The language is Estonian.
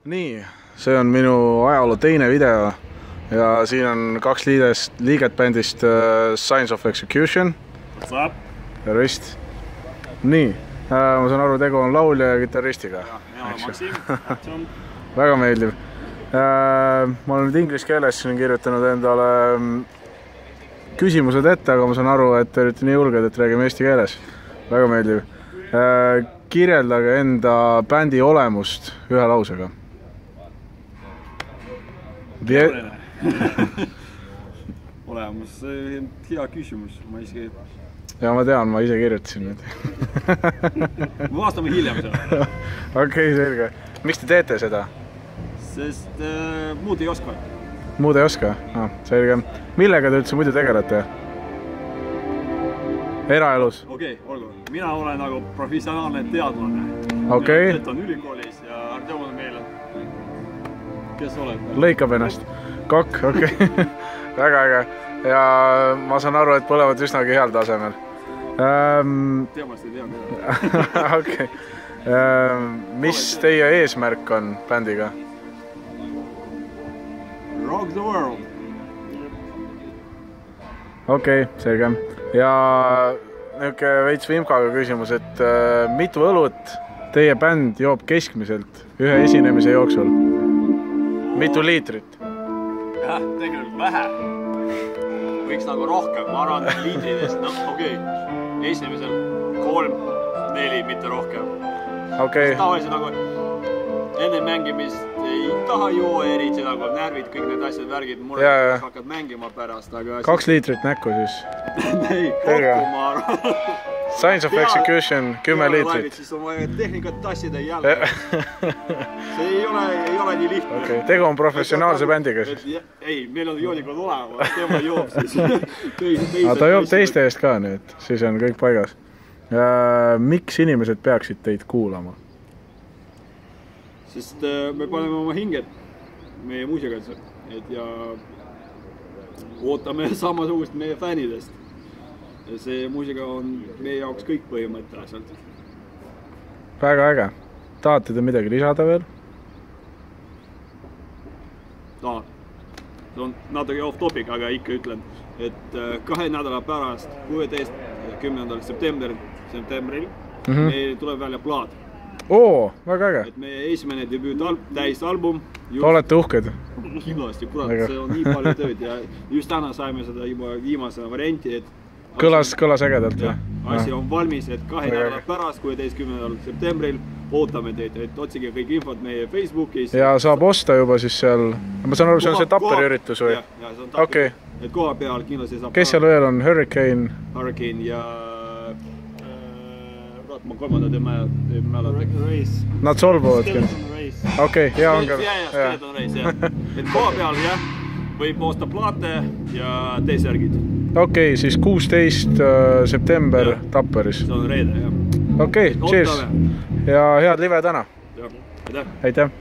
Nii, see on minu ajaloo teine video ja siin on kaks liiget bändist Signs of Execution. What's up? Tervist. Nii, ma saan aru, tegu on laulja ja kitarristiga. Mina olen Maksim. Väga meeldiv. Ma olen nüüd inglise keeles kirjutanud endale küsimused ette, aga ma saan aru, et te olete nii julged, et räägime eesti keeles. Väga meeldiv. Kirjeldage enda bändi olemust ühe lausega. Olemus, see on hea küsimus. Ja ma tean, ma ise kirjutasin nüüd. Me vastame hiljem seda. Okei, selge. Miks te teete seda? Sest muud ei oska. Muud ei oska? Selge. Millega te üldse muidu tegelete? Eraelus? Okei, olgu. Mina olen nagu professionaalne teadlane. Okei. Mina töötan ülikoolis ja Artem on meil. Kes oled? Lõikab ennast. Kokk, okei. Väga äge. Ja ma saan aru, et põlevad üsnagi heal tasemel. Teemast ei tea mida. Okei. Mis teie eesmärk on bändiga? Rock the world. Okei, selge. Ja niuke veits Vimkaga küsimus, et mitu õlut teie bänd joob keskmiselt ühe esinemise jooksul? Mitu liitrit? Tegelikult vähe. Võiks nagu rohkem, ma arvan, liitridest, okei. Esimesel 3-4, mitte rohkem. Okei. Tavaliselt nagu enne mängimist ei taha juua eriti, nagu närvid, kõik need asjad, värgid, mulle hakkad mängima pärast, aga... 2 liitrit näkku siis? Ei, kokku ma arvan. Signs of Execution, 10 liitrit. Siis on vaja tehnikat tassida jälle. See ei ole nii lihtne. Okei, tegu on professionaalse bändiga siis? Ei, meil on joonikud olema, tema joob siis. Aga ta joob teiste eest ka nüüd, siis on kõik paigas. Miks inimesed peaksid teid kuulama? Sest me paneme oma hinged meie muusikasse ja ootame samasugust meie fännidest. Ja see muusika on meie jaoks kõik põhimõtteliselt. Väga äge. Tahate te midagi lisada veel? Tahan. See on natuke off topic, aga ikka ütlen, et 2 nädala pärast 16. septembril meil tuleb välja plaat. Oo, väga äge. Et meie esimene täisalbum. Olete uhked? Kindlasti, kurat, see on nii palju tööd ja just täna saime seda juba viimase varianti, et Kõlas ägedalt. Asi on valmis, et 2 nädala pärast, 16. septembril ootame teid, et otsige kõik infot meie Facebookis. Ja saab osta juba siis seal, ma saan aru, see on see Tapperi üritus või? Ja, see on Tapperi. Et koha peal kindlasti saab... Kes seal veel on? Hurricane ja... ma kolmandat ei mäleta. Nad solvuvadki. Okei, hea on ka. Skeleton Race, jah. Et koha peal, jah, võib osta plaate ja T-särgid. Okei, siis 16. september Tapperis. See on reede, jah. Okei, cheers. Ja head live täna. Aitäh. Aitäh.